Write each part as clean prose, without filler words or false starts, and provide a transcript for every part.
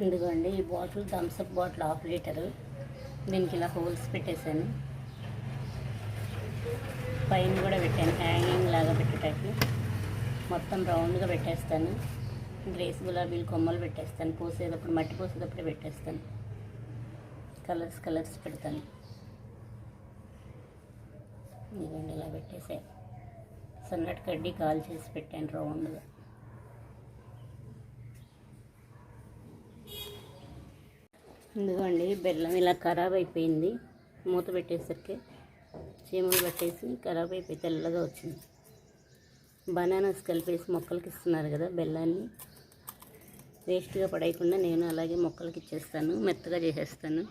ఇదిగోండి ఈ bottle Thums Up bottle 1/2 litre. దీనికి ఇలా హోల్స్ పెట్టేశాను. పైన కూడా పెట్టాను, హ్యాంగింగ్ లాగా పెట్టేటట్టు. మొత్తం రౌండ్గా పెట్టేస్తాను. గ్రేస్ గులాబీలు కొమ్మలు పెట్టేస్తాను. పోసేటప్పుడు మట్టి పోసేటప్పుడే పెట్టేస్తాను. కలర్స్ పెడతాను. ఇదిగోండి ఇలా పెట్టేసా. సన్నటి కడ్డీ కాల్ చేసి పెట్టాను రౌండ్గా. ఇదిగోండి బెల్లం ఇలా ఖరాబ్ అయిపోయింది. మూత పెట్టేసరికి చీమలు పట్టేసి ఖరాబ్ అయిపోయి తెల్లగా వచ్చింది. బనానాస్ కలిపేసి మొక్కలకి ఇస్తున్నారు కదా బెల్లాన్ని, వేస్ట్గా పడేయకుండా నేను అలాగే మొక్కలకి ఇచ్చేస్తాను, మెత్తగా చేసేస్తాను.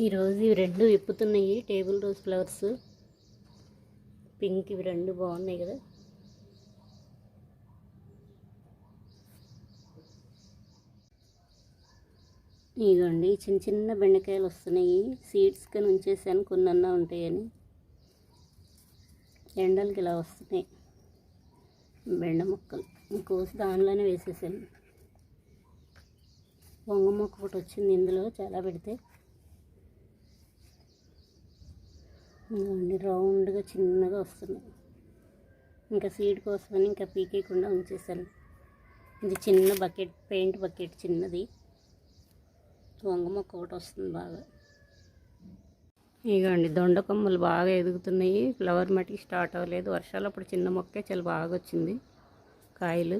ఈరోజు ఇవి 2 విప్పుతున్నాయి. టేబుల్ రోజ్ ఫ్లవర్స్ పింక్, ఇవి 2 బాగున్నాయి కదా. ఇదిగోండి చిన్న చిన్న బెండకాయలు వస్తున్నాయి. సీడ్స్ కానీ ఉంచేసాను, కొన్నన్నా ఉంటాయని. ఎండలకి ఇలా వస్తున్నాయి బెండ మొక్కలు. కోసి దానిలోనే వేసేసాను. వంగ మొక్క ఒకటి వచ్చింది ఇందులో, చాలా పెడితే. ఇదిగోండి రౌండ్గా చిన్నగా వస్తున్నాయి. ఇంకా సీడ్ కోసమని ఇంకా పీకేయకుండా ఉంచేసాను. ఇది చిన్న బకెట్, పెయింట్ బకెట్ చిన్నది. వంగ మొక్క ఒకటి వస్తుంది బాగా. ఇదిగోండి దొండ కొమ్మలు బాగా ఎదుగుతున్నాయి. ఫ్లవర్ మటుకి స్టార్ట్ అవ్వలేదు. వర్షాలు అప్పుడు చిన్న మొక్కే చాలా బాగా వచ్చింది కాయలు.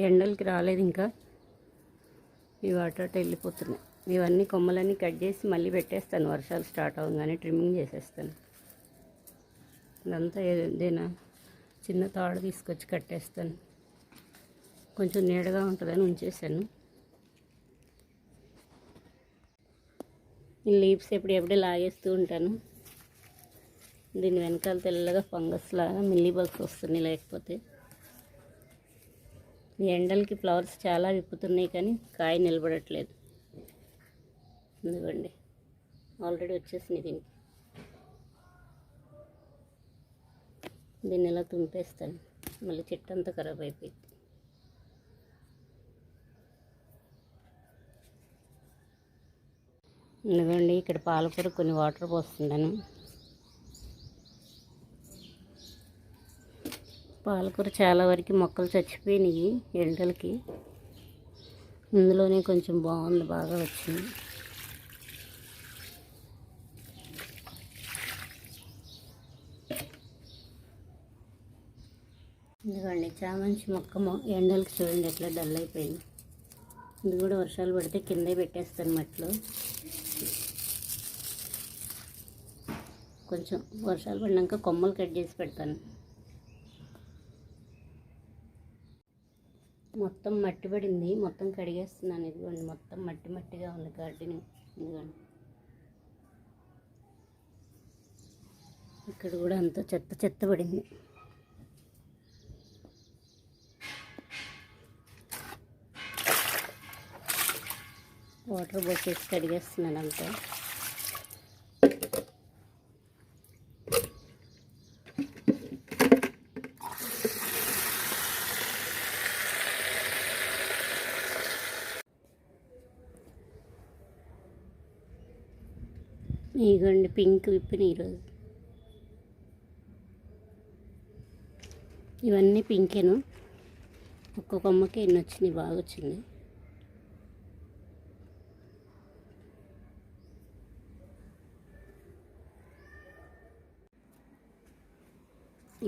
ఎండలకి రాలేదు ఇంకా. ఇవి అటు వెళ్ళిపోతున్నాయి. ఇవన్నీ కొమ్మలన్నీ కట్ చేసి మళ్ళీ పెట్టేస్తాను. వర్షాలు స్టార్ట్ అవ్వగానే ట్రిమ్మింగ్ చేసేస్తాను. ఇదంతా ఏదైనా చిన్న తాడు తీసుకొచ్చి కట్టేస్తాను. కొంచెం నీడగా ఉంటుందని ఉంచేసాను. ఈ లీవ్స్ ఎప్పుడెప్పుడే లాగేస్తూ ఉంటాను. దీని వెనకాల తెల్లగా ఫంగస్ లాగా మిల్లీ బగ్స్ వస్తున్నాయి. లేకపోతే ఈ ఎండలకి ఫ్లవర్స్ చాలా విప్పుతున్నాయి కానీ కాయ నిలబడట్లేదు. ఎందుకండి ఆల్రెడీ వచ్చేసినాయి దీనికి. దీన్ని ఇలా తుంపేస్తాను, మళ్ళీ చెట్టు అంతా ఖరాబ్ అయిపోయింది. ఎందుకండి ఇక్కడ పాలకూర కొన్ని వాటర్ పోస్తున్నాను. పాలకూర చాలా వరకు మొక్కలు చచ్చిపోయినాయి ఎండలకి. ఇందులోనే కొంచెం బాగుంది, బాగా వచ్చింది. ఎందుకండి చామంతి మొక్క ఎండలకి చూడండి ఎట్లా డల్ అయిపోయింది. ఇది కూడా వర్షాలు పడితే కిందే పెట్టేస్తాను మట్టిలో. కొంచెం వర్షాలు పడినాక కొమ్మలు కట్ చేసి పెడతాను. మొత్తం మట్టి పడింది, మొత్తం కడిగేస్తున్నాను. ఇదిగోండి మొత్తం మట్టిగా ఉంది గార్డెనింగ్. ఇదిగోండి ఇక్కడ కూడా అంతా చెత్త పడింది. వాటర్ పోసేసి కడిగేస్తున్నాను అంతా. ఇదిగోండి పింక్ విప్పిన ఈరోజు. ఇవన్నీ పింకేను. ఒక్కొక్క కొమ్మకి ఎన్ని వచ్చినాయి, బాగా వచ్చింది.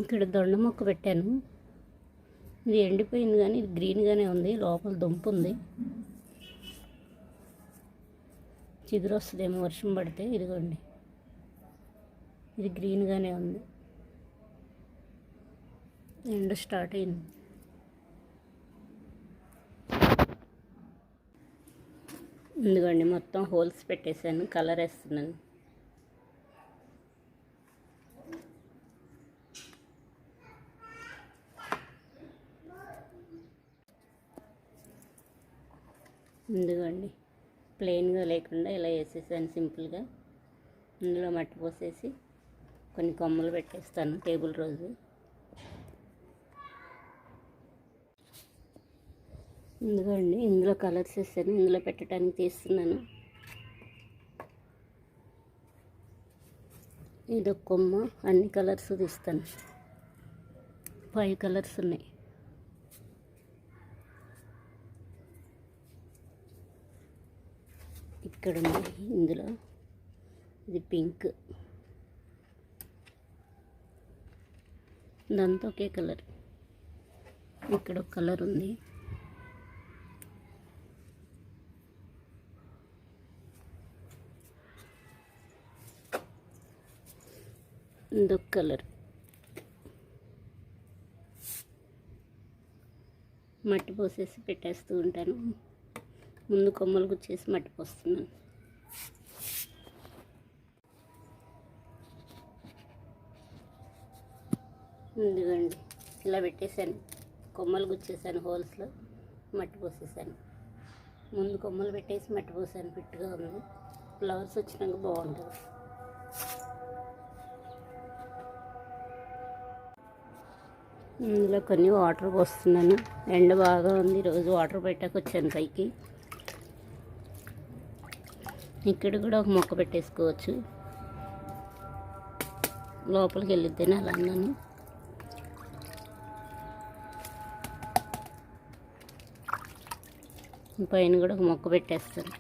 ఇక్కడ దొండ మొక్క పెట్టాను. ఇది ఎండిపోయింది కానీ ఇది గ్రీన్గానే ఉంది. లోపల దుంప ఉంది. చిగురు వస్తుందేమో వర్షం పడితే. ఇదిగోండి ఇది గ్రీన్గానే ఉంది. ఎండ స్టార్ట్ అయింది. ఇదిగోండి మొత్తం హోల్స్ పెట్టేశాను, కలర్ వేస్తున్నాను. ఇదిగోండి ప్లెయిన్గా లేకుండా ఇలా వేసేసాను సింపుల్గా. ఇందులో మట్టి పోసేసి కొన్ని కొమ్మలు పెట్టేస్తాను టేబుల్ రోజు. ఎందుకండి ఇందులో కలర్స్ వేస్తాను, ఇందులో పెట్టడానికి తీస్తున్నాను. ఇదొక కొమ్మ, అన్ని కలర్స్ తీస్తాను. 5 కలర్స్ ఉన్నాయి. ఇక్కడ ఉంది ఇందులో, ఇది పింక్, దాంతో ఒకే కలర్. ఇక్కడ ఒక కలర్ ఉంది, ఇంకొక కలర్. మట్టి పోసేసి పెట్టేస్తూ ఉంటాను. ముందు కొమ్మలు గుచ్చేసి మట్టి పోస్తున్నాను. ఇదిగోండి ఇలా పెట్టేశాను, కొమ్మలు గుచ్చేసాను, హోల్స్లో మట్టి పోసేసాను. ముందు కొమ్మలు పెట్టేసి మట్టి పోసాను, ఫిట్గా ఉంది. ఫ్లవర్స్ వచ్చినాక బాగుంటుంది. ఇందులో కొన్ని వాటర్ పోస్తున్నాను. ఎండ బాగా ఉంది, రోజు వాటర్ పెట్టాక వచ్చాను పైకి. ఇక్కడ కూడా ఒక మొక్క పెట్టేసుకోవచ్చు, లోపలికి వెళ్ళిద్దని అలా అన్నాను. పైన కూడా ఒక మొక్క పెట్టేస్తాను.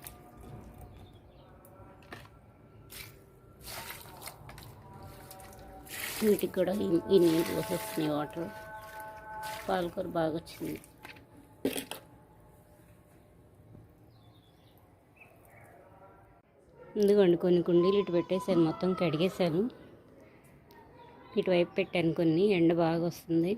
వీటికి కూడా ఈ నీళ్ళు పోసేస్తున్నాయి వాటర్. పాలకూర బాగా వచ్చింది. ఎందుకండి కొన్ని కుండీలు ఇటు పెట్టేసాను, మొత్తం కడిగేసాను. ఇటువైపు పెట్టాను కొన్ని, ఎండ బాగా వస్తుంది.